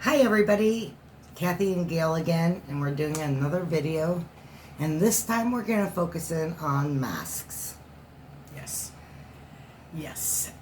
Hi everybody, Kathy and Gail again, and we're doing another video, and this time we're going to focus in on masks. Yes.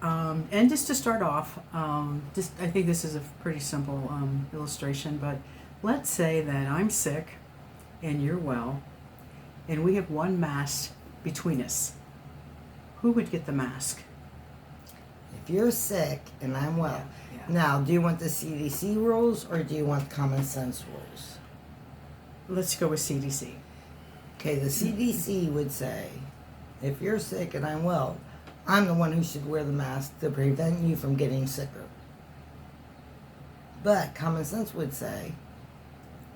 And just to start off, I think this is a pretty simple illustration, but let's say that I'm sick and you're well, and we have one mask between us. Who would get the mask? If you're sick and I'm well. Yeah. Now, do you want the CDC rules or do you want common sense rules? Let's go with CDC. Okay, the CDC would say, if you're sick and I'm well, I'm the one who should wear the mask to prevent you from getting sicker. But common sense would say,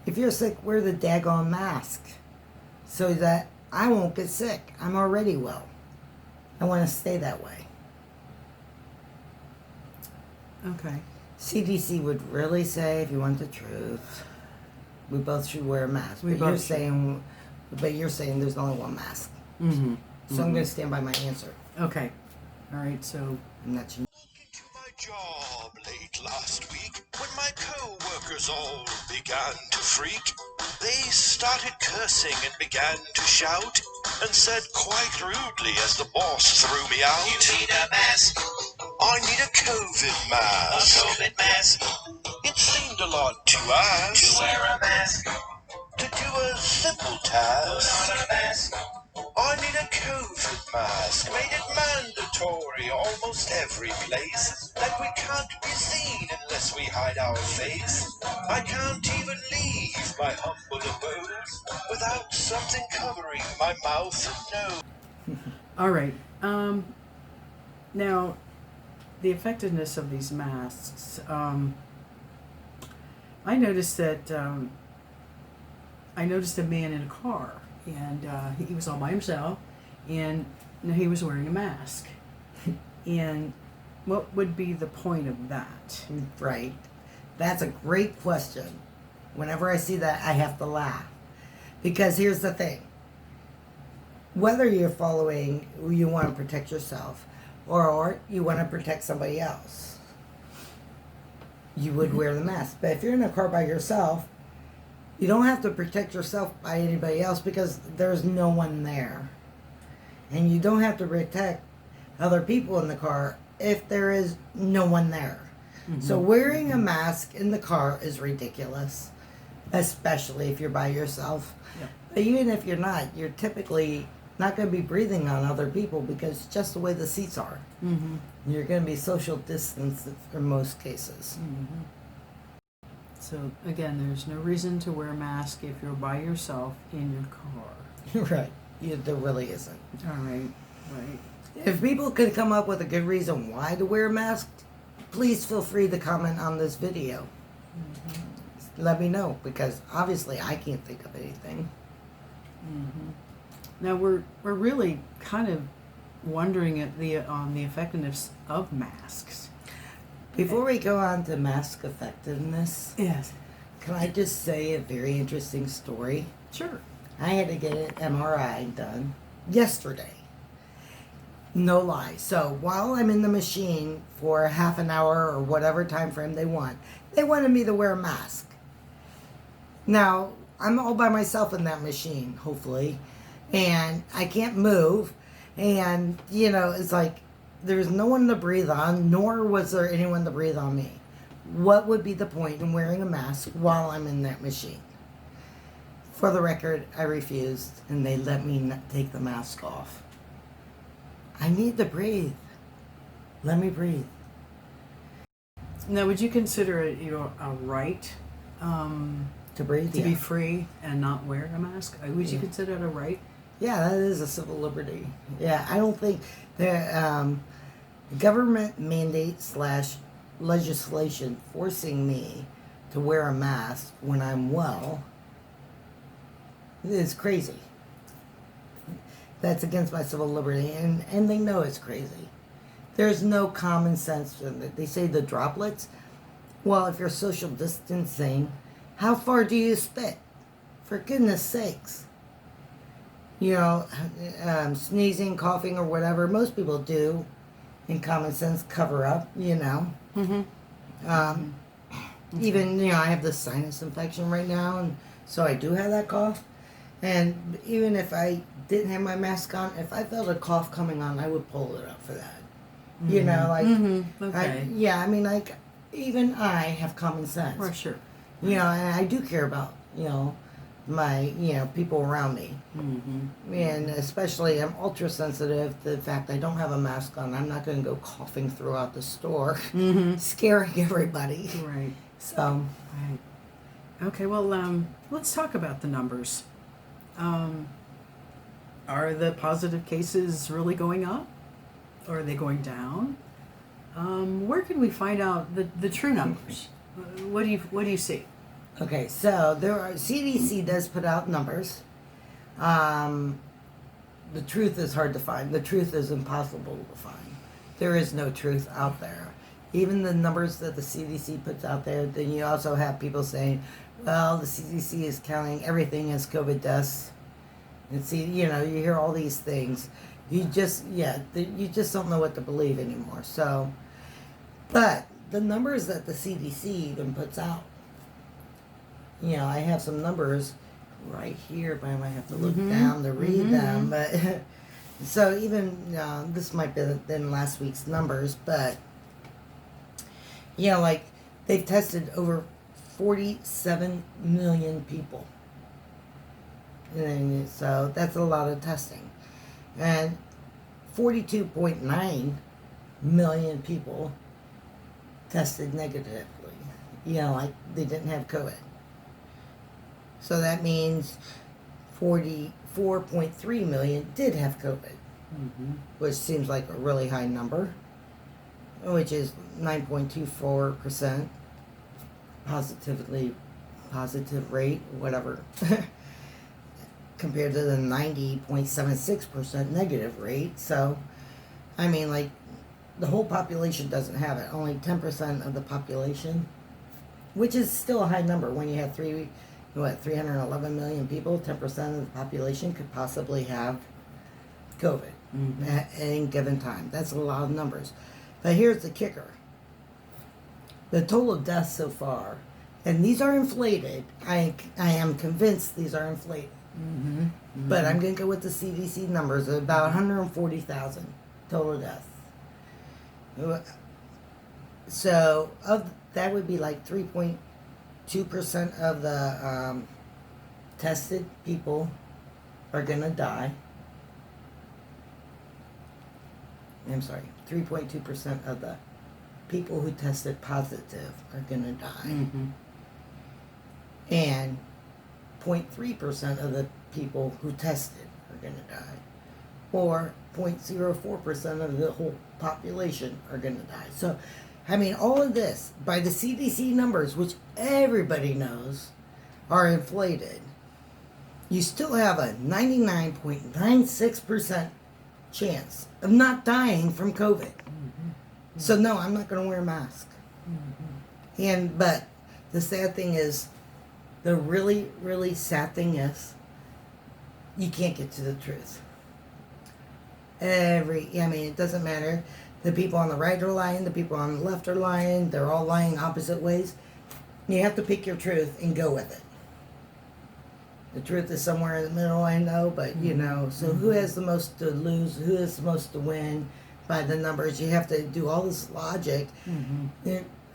if you're sick, wear the daggone mask so that I won't get sick. I'm already well. I want to stay that way. Okay. CDC would really say, if you want the truth, we both should wear a mask. But you're saying there's only one mask. Mm-hmm. So I'm going to stand by my answer. Okay. All right. So I'm not changing. To my job late last week when my co-workers all began to freak. They started cursing and began to shout and said quite rudely as the boss threw me out, "You need a mask. I need a COVID mask. A COVID mask. It seemed a lot to ask. To wear a mask. To do a simple task. Put on a mask. I need a COVID mask, made it mandatory almost every place, that we can't be seen unless we hide our face. I can't even leave my humble abode without something covering my mouth and nose. all right. Now, the effectiveness of these masks. I noticed a man in a car, and he was all by himself, and he was wearing a mask. And what would be the point of that? Right. That's a great question. Whenever I see that, I have to laugh. Because here's the thing. Whether you're following, you want to protect yourself, or you want to protect somebody else, you would wear the mask. But if you're in a car by yourself, you don't have to protect yourself by anybody else because there's no one there. And you don't have to protect other people in the car if there is no one there. Mm-hmm. So wearing a mask in the car is ridiculous, especially if you're by yourself. Yep. But even if you're not, you're typically not going to be breathing on other people because just the way the seats are. Mm-hmm. You're going to be social distanced in most cases. Mm-hmm. So again, there's no reason to wear a mask if you're by yourself in your car. Right. There really isn't. All right. Right. If people could come up with a good reason why to wear a mask, please feel free to comment on this video. Mm-hmm. Let me know, because obviously I can't think of anything. Mm-hmm. Now we're really kind of wondering at the effectiveness of masks. Before we go on to mask effectiveness, yes, can I just say a very interesting story? Sure. I had to get an MRI done yesterday. No lie. So while I'm in the machine for half an hour or whatever time frame they wanted me to wear a mask. Now, I'm all by myself in that machine, hopefully, and I can't move, and, it's like, there's no one to breathe on, nor was there anyone to breathe on me. What would be the point in wearing a mask while I'm in that machine? For the record, I refused, and they let me take the mask off. I need to breathe. Let me breathe. Now, would you consider it a right To breathe? to be free and not wear a mask? Would you consider it a right? Yeah, that is a civil liberty. Yeah, I don't think the government mandate / legislation forcing me to wear a mask when I'm well is crazy. That's against my civil liberty, and they know it's crazy. There's no common sense in it. They say the droplets. Well, if you're social distancing, how far do you spit? For goodness sakes. Sneezing, coughing, or whatever, most people do, in common sense, cover up, Mm-hmm. Even, I have this sinus infection right now, and so I do have that cough. And even if I didn't have my mask on, if I felt a cough coming on, I would pull it up for that. Okay. Like, even I have common sense. For sure. And I do care about, my, people around me. And especially, I'm ultra sensitive to the fact I don't have a mask on. I'm not going to go coughing throughout the store, scaring everybody. Right. So. Right. Okay, well, let's talk about the numbers. Are the positive cases really going up? Or are they going down? Where can we find out the true numbers? What do you see? Okay, so CDC does put out numbers. The truth is hard to find. The truth is impossible to find. There is no truth out there. Even the numbers that the CDC puts out there, then you also have people saying, well, the CDC is counting everything as COVID deaths. And you hear all these things. You just don't know what to believe anymore. So, but the numbers that the CDC even puts out, I have some numbers right here, but I might have to look down to read them. But so even this might be than last week's numbers, but like they've tested over 47 million people, and so that's a lot of testing. And 42.9 million people tested negatively. Like they didn't have COVID. So that means 44.3 million did have COVID, which seems like a really high number, which is 9.24% positive rate, whatever. Compared to the 90.76% negative rate. So, like, the whole population doesn't have it. Only 10% of the population, which is still a high number when you have 311 million people. 10% of the population could possibly have COVID at any given time. That's a lot of numbers. But here's the kicker. The total deaths so far, and these are inflated. I am convinced these are inflated. But I'm going to go with the CDC numbers of about 140,000 total deaths. So that would be like 3.2% of the tested people are going to die. I'm sorry, 3.2% of the people who tested positive are going to die. And 0.3% of the people who tested are going to die. Or 0.04% of the whole population are going to die. So, all of this, by the CDC numbers, which everybody knows are inflated, you still have a 99.96% chance of not dying from COVID. So, no, I'm not going to wear a mask. But the sad thing is, the really, really sad thing is, you can't get to the truth. It doesn't matter. The people on the right are lying, the people on the left are lying, they're all lying opposite ways. You have to pick your truth and go with it. The truth is somewhere in the middle, I know, but so who has the most to lose, who has the most to win by the numbers? You have to do all this logic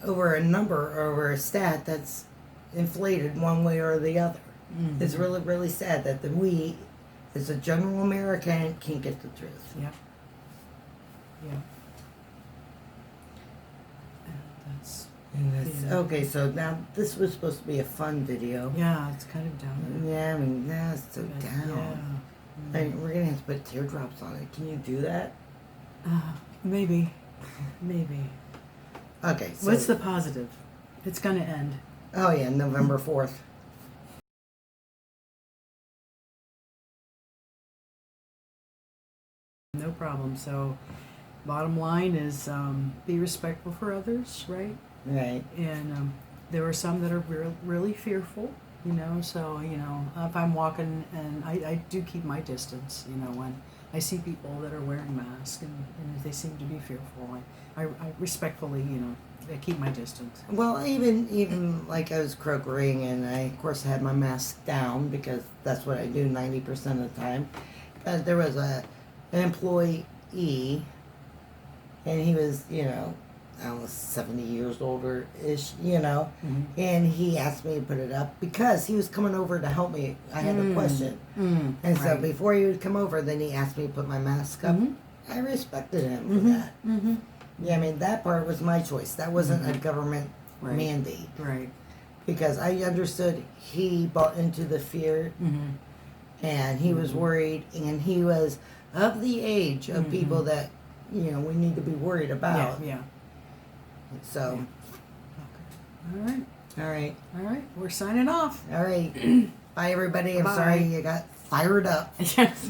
over a number, over a stat that's inflated one way or the other. It's really, really sad that we, as a general American, can't get the truth. Yeah. That's okay. So now this was supposed to be a fun video. Yeah, it's kind of down. Yeah, it's so down. Yeah. We're gonna have to put teardrops on it. Can you do that? Maybe. Okay. So, what's the positive? It's gonna end. Oh yeah, November 4th. No problem. So, bottom line is be respectful for others, right? Right. And there are some that are really fearful, So, if I'm walking, and I do keep my distance, when I see people that are wearing masks and they seem to be fearful, I respectfully, keep my distance. Well, even like I was croakering, and I of course had my mask down because that's what I do 90% of the time. But there was an employee, and he was, I don't know, 70 years older ish, Mm-hmm. and he asked me to put it up because he was coming over to help me. I had a question. And so Right. before he would come over, then he asked me to put my mask up. Mhm. I respected him for that. Mm-hmm. Yeah, I mean, that part was my choice. That wasn't a government Right. mandate. Right. Because I understood he bought into the fear, Mm-hmm. and he was worried, and he was of the age of people that, we need to be worried about. Yeah. So, All right. all right. All right. We're signing off. All right. Bye, everybody. I'm Bye. sorry you got fired up. Yes.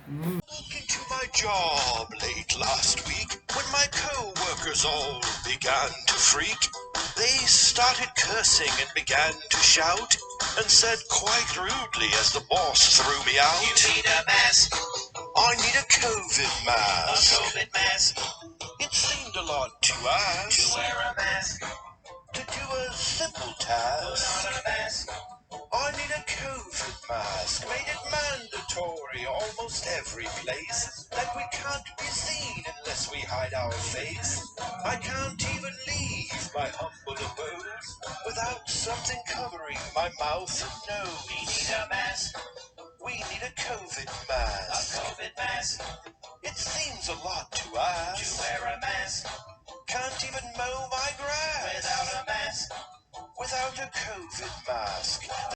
Walked into my job late last week when my co-workers all began to freak. They started cursing and began to shout and said quite rudely as the boss threw me out, "You need a mask. I need a COVID mask. A COVID mask. It seemed a lot to ask. To wear a mask. To do a simple task. Put on a mask. I need a COVID mask, made it mandatory almost every place, that we can't be seen unless we hide our face. I can't even leave my humble abode without something covering my mouth and nose. We need a mask. We need a COVID mask. A COVID mask. It seems a lot to ask. To wear a mask.